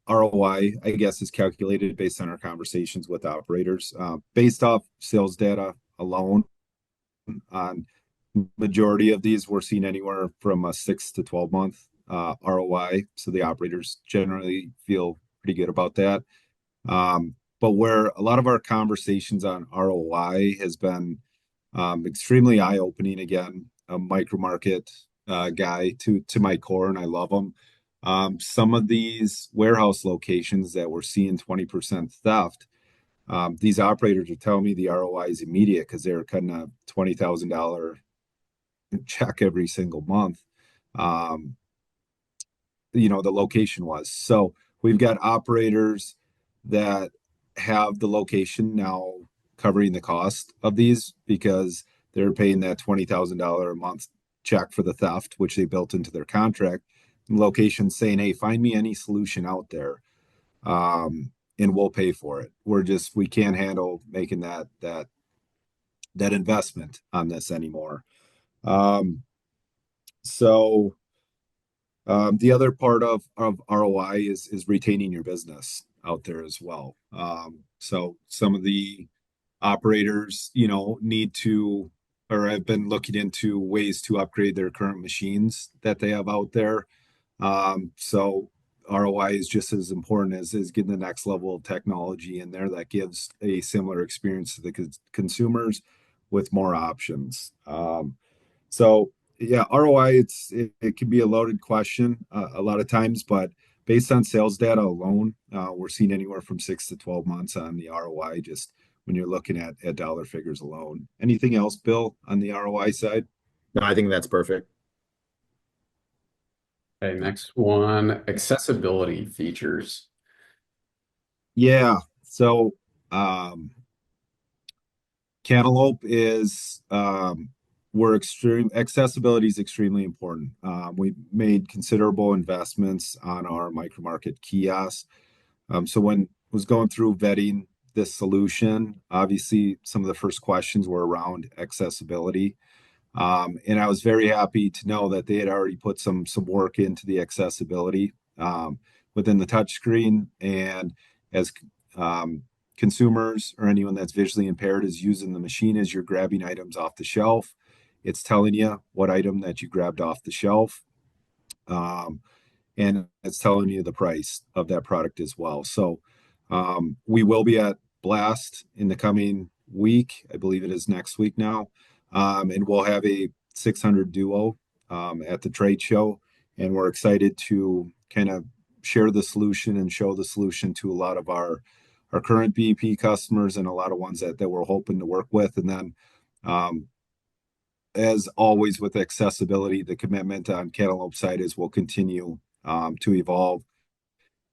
ROI, I guess, is calculated based on our conversations with operators, based off sales data alone. On majority of these, we're seeing anywhere from a 6 to 12 month ROI. So the operators generally feel pretty good about that. But where a lot of our conversations on ROI has been extremely eye-opening, again, a micro market guy to my core, and I love them. Some of these warehouse locations that we're seeing 20% theft, these operators are telling me the ROI is immediate because they're cutting a $20,000 check every single month. The location was. So we've got operators that have the location now covering the cost of these because they're paying that $20,000 a month check for the theft, which they built into their contract. And locations saying, hey, find me any solution out there. And we'll pay for it. We can't handle making that investment on this anymore. So the other part of ROI is retaining your business out there as well. So some of the operators, need to, or have been looking into ways to upgrade their current machines that they have out there. So ROI is just as important as getting the next level of technology in there that gives a similar experience to the consumers with more options. So yeah, ROI, it can be a loaded question a lot of times, but based on sales data alone, we're seeing anywhere from 6 to 12 months on the ROI, just when you're looking at dollar figures alone. Anything else, Bill, on the ROI side? No, I think that's perfect. Okay, next one, accessibility features. Yeah. So Cantaloupe is we're extreme accessibility is extremely important. We made considerable investments on our micromarket kiosks. So when I was going through vetting this solution, obviously some of the first questions were around accessibility. And I was very happy to know that they had already put some work into the accessibility within the touchscreen. And as consumers or anyone that's visually impaired is using the machine as you're grabbing items off the shelf, it's telling you what item that you grabbed off the shelf. And it's telling you the price of that product as well. So we will be at Blast in the coming week. I believe it is next week now. And we'll have a 600 Duo at the trade show. And we're excited to kind of share the solution and show the solution to a lot of our current BP customers and a lot of ones that we're hoping to work with. And then, as always with accessibility, the commitment on Cantaloupe side is we'll continue to evolve,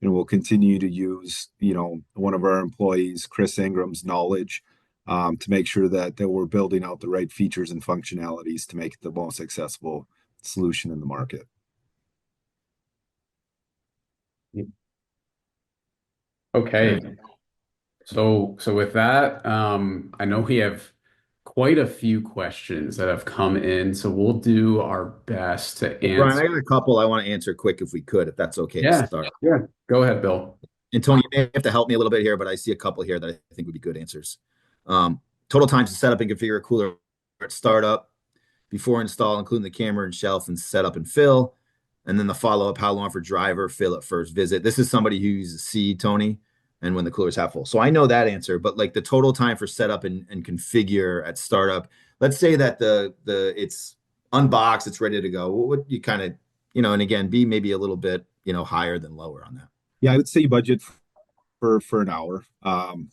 and we'll continue to use, one of our employees, Chris Ingram's knowledge to make sure that we're building out the right features and functionalities to make it the most accessible solution in the market. Okay. Very So with that, I know we have quite a few questions that have come in, so we'll do our best to Well, Brian, answer. I got a couple I want to answer quick if we could, if that's okay to Yeah, start. yeah. Go ahead, Bill. And Tony, you may have to help me a little bit here, but I see a couple here that I think would be good answers. Total time to set up and configure a cooler at startup, before install, including the camera and shelf and setup and fill. And then the follow-up, how long for driver fill at first visit. This is somebody who uses C, Tony, and when the cooler's half full. So I know that answer, but like the total time for setup and configure at startup, let's say that the it's unboxed, it's ready to go. What would you kind of, and again, be maybe a little bit, higher than lower on that. Yeah, I would say budget for an hour. And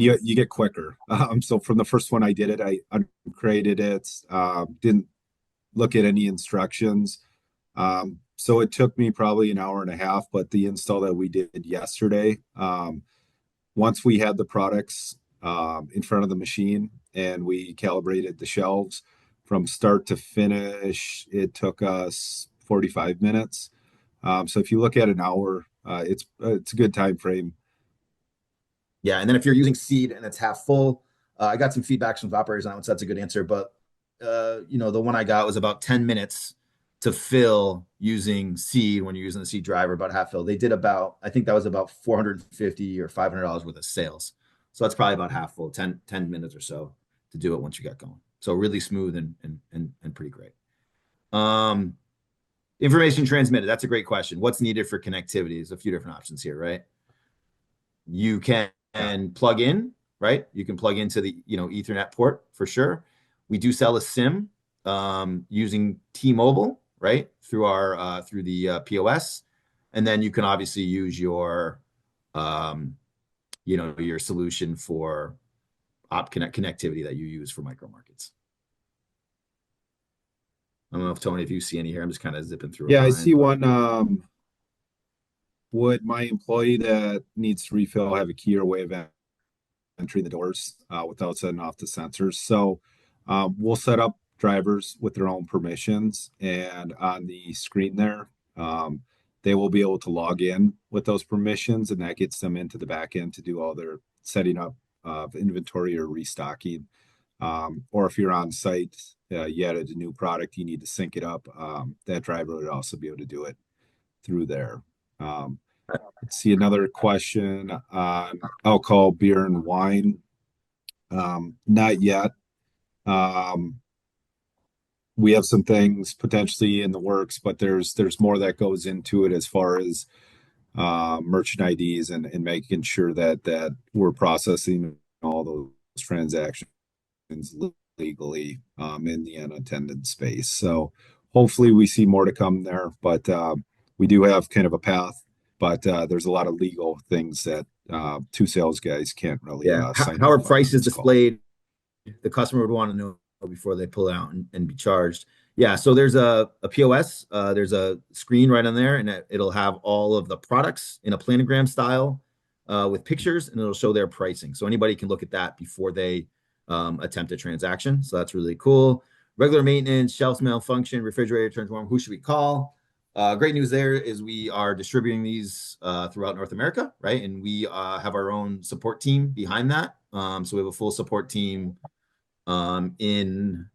you get quicker. So from the first one I did it, I uncreated it, didn't look at any instructions. So it took me probably an hour and a half, but the install that we did yesterday, once we had the products in front of the machine and we calibrated the shelves from start to finish, it took us 45 minutes. So if you look at an hour, it's a good time frame. Yeah, and then if you're using seed and it's half full, I got some feedback from operators on that one, so that's a good answer. But the one I got was about 10 minutes to fill using seed when you're using the seed driver, about half fill. They did I think that was about 450 or $500 worth of sales. So that's probably about half full, 10 minutes or so to do it once you got going. So really smooth and pretty great. Information transmitted. That's a great question. What's needed for connectivity? There's a few different options here, right? You can plug in, right? You can plug into the Ethernet port for sure. We do sell a SIM using T-Mobile, right? Through the POS, and then you can obviously use your your solution for connectivity that you use for micro markets. I don't know if Tony, if you see any here, I'm just kind of zipping through. Yeah, I see one. Would my employee that needs to refill have a key or way of entering the doors without setting off the sensors? So we'll set up drivers with their own permissions, and on the screen there, they will be able to log in with those permissions, and that gets them into the back end to do all their setting up of inventory or restocking. Or if you're on site, you added a new product, you need to sync it up. That driver would also be able to do it through there. Let's see another question on alcohol, beer, and wine. Not yet. We have some things potentially in the works, but there's more that goes into it as far as merchant IDs and making sure that we're processing all those transactions legally in the unattended space. So hopefully we see more to come there, but we do have kind of a path, but there's a lot of legal things that two sales guys can't really sign how are off on prices this call. displayed? The customer would want to know before they pull out and be charged. Yeah, so there's a POS, there's a screen right on there, and it'll have all of the products in a planogram style with pictures, and it'll show their pricing. So anybody can look at that before they attempt a transaction. So that's really cool. Regular maintenance, shelves malfunction, refrigerator turns warm. Who should we call? Great news there is we are distributing these throughout North America, right? And we have our own support team behind that. So we have a full support team in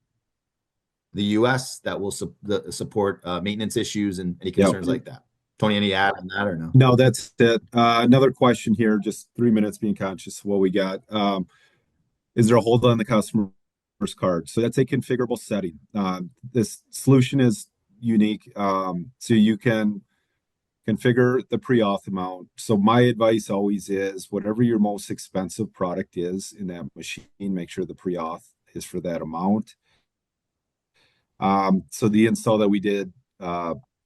the US that will support maintenance issues and any concerns like that. Tony, any add on that or no? No, that's it. Another question here, just 3 minutes being conscious of what we got. Is there a hold on the customer's card? So that's a configurable setting. This solution is unique. So you can configure the pre-auth amount. So my advice always is whatever your most expensive product is in that machine, make sure the pre-auth is for that amount. So the install that we did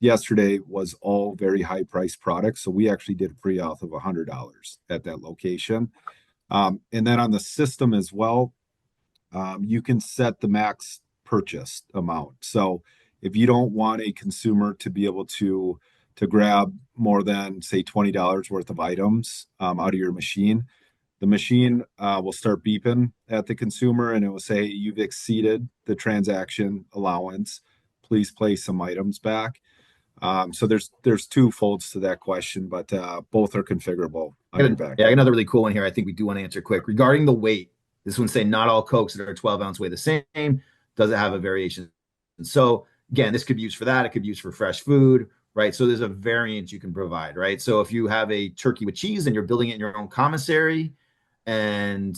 yesterday was all very high price products. So we actually did a pre-auth of $100 at that location. And then on the system as well, you can set the max purchase amount. So if you don't want a consumer to be able to grab more than say $20 worth of items out of your machine, The machine will start beeping at the consumer and it will say, "You've exceeded the transaction allowance. Please place some items back." So there's two folds to that question, but both are configurable on your back Yeah, I got end. another really cool one here. I think we do want to answer quick regarding the weight. This one say not all Cokes that are 12-ounce weigh the same. Does it have a variation? And so again, this could be used for that. It could be used for fresh food, right? So there's a variant you can provide, right? So if you have a turkey with cheese and you're building it in your own commissary, and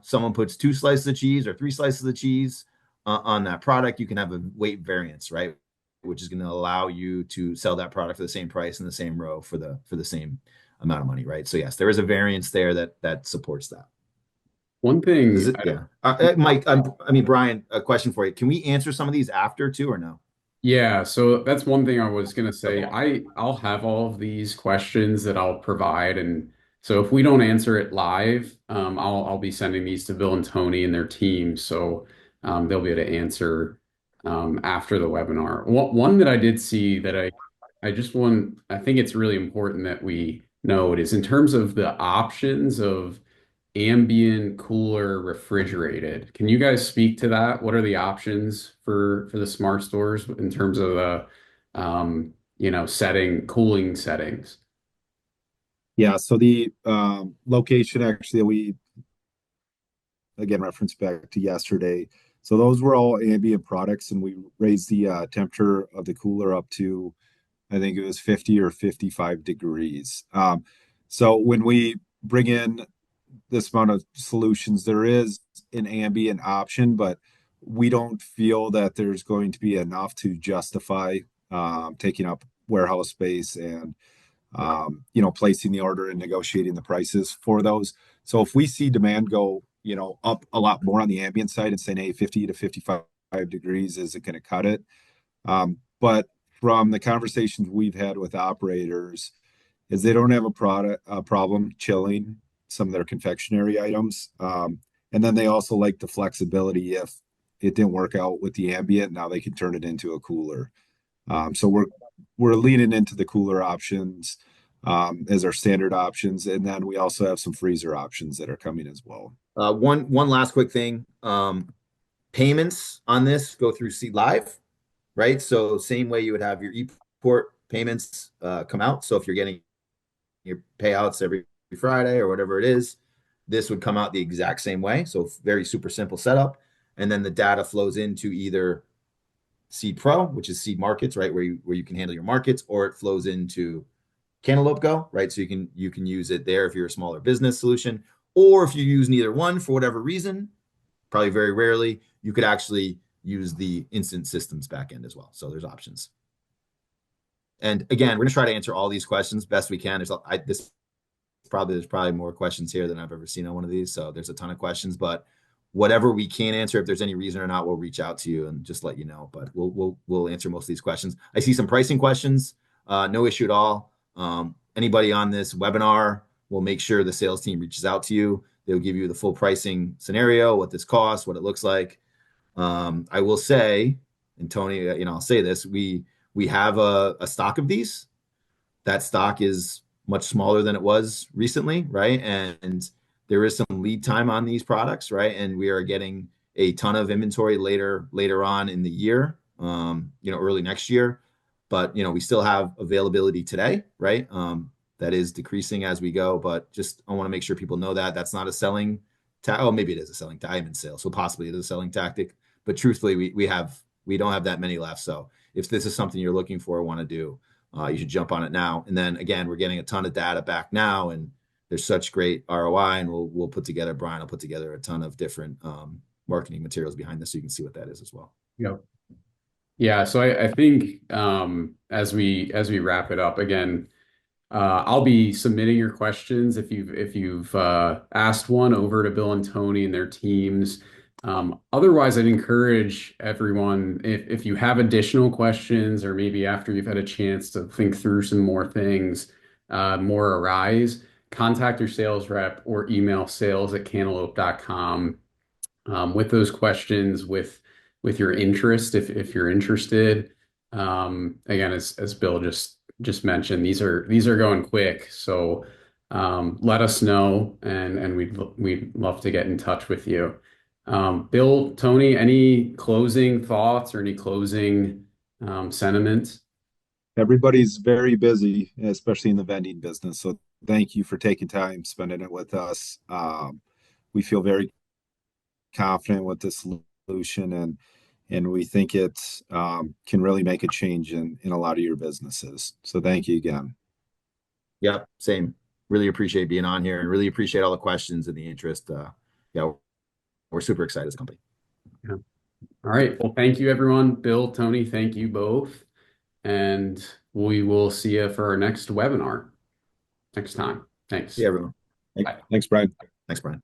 someone puts 2 slices of cheese or 3 slices of cheese on that product, you can have a weight variance, right? Which is going to allow you to sell that product for the same price in the same row for the same amount of money, right? So yes, there is a variance there that supports that. One Does thing it? Yeah. Mike, I mean, Brian, a question for you. Can we answer some of these after too, or no? Yeah, so that's one thing I was gonna say. Okay. I'll have all of these questions that I'll provide, and so if we don't answer it live, I'll be sending these to Bill and Tony and their team, so they'll be able to answer after the webinar. One that I did see that I just want I think it's really important that we note is in terms of the options of ambient, cooler, refrigerated. Can you guys speak to that? What are the options for the smart stores in terms of cooling settings? Yeah, so the location actually that we again reference back to yesterday. So those were all ambient products, and we raised the temperature of the cooler up to, I think it was 50 or 55 degrees. So when we bring in this amount of solutions, there is an ambient option, but we don't feel that there's going to be enough to justify taking up warehouse space and placing the order and negotiating the prices for those. So if we see demand go, up a lot more on the ambient side and saying, hey, 50 to 55 degrees isn't going to cut it. But from the conversations we've had with operators, is they don't have a problem chilling some of their confectionery items. And then they also like the flexibility if it didn't work out with the ambient, now they can turn it into a cooler. So we're leaning into the cooler options as our standard options, and then we also have some freezer options that are coming as well. One last quick thing. Payments on this go through Seed Live, right? So same way you would have your ePort payments come out. So if you're getting your payouts every Friday or whatever it is, this would come out the exact same way. So very super simple setup. And then the data flows into either Seed Pro, which is Seed Markets, right, where you can handle your markets, or it flows into Cantaloupe Go, right? So you can use it there if you're a smaller business solution, or if you use neither one for whatever reason, probably very rarely, you could actually use the instant systems backend as well. So there's options. And again, we're gonna try to answer all these questions best we can. There's probably more questions here than I've ever seen on one of these. So there's a ton of questions, but whatever we can answer, if there's any reason or not, we'll reach out to you and just let you know. But we'll answer most of these questions. I see some pricing questions. No issue at all. Anybody on this webinar, will make sure the sales team reaches out to you. They'll give you the full pricing scenario, what this costs, what it looks like. I will say, and Tony, I'll say this: we have a stock of these. That stock is much smaller than it was recently, right? And there is some lead time on these products, right? And we are getting a ton of inventory later on in the year, early next year. But we still have availability today, right? That is decreasing as we go, but just I want to make sure people know that that's not a selling. Oh, maybe it is a selling diamond sale, so possibly it is a selling tactic. But truthfully, we don't have that many left. So if this is something you're looking for or want to do, you should jump on it now. And then again, we're getting a ton of data back now, and there's such great ROI. And we'll put together, Brian will put together a ton of different marketing materials behind this, so you can see what that is as well. Yeah. Yeah, so I think as we wrap it up again, I'll be submitting your questions if you've asked one over to Bill and Tony and their teams. Otherwise, I'd encourage everyone if you have additional questions or maybe after you've had a chance to think through some more things, more arise, contact your sales rep or email sales@cantaloupe.com with those questions with your interest if you're interested. Again, as Bill just mentioned, these are going quick. So let us know, and we'd love to get in touch with you. Bill, Tony, any closing thoughts or any closing sentiments? Everybody's very busy, especially in the vending business. So thank you for taking time, spending it with us. We feel very confident with this solution, and we think it can really make a change in a lot of your businesses. So thank you again. Yep, same. Really appreciate being on here and really appreciate all the questions and the interest. Yeah, we're super excited as a company. Yeah. All right. Well, thank you, everyone. Bill, Tony, thank you both. And we will see you for our next webinar next time. Thanks. See everyone. Bye. Thanks, Brian. Thanks, Brian.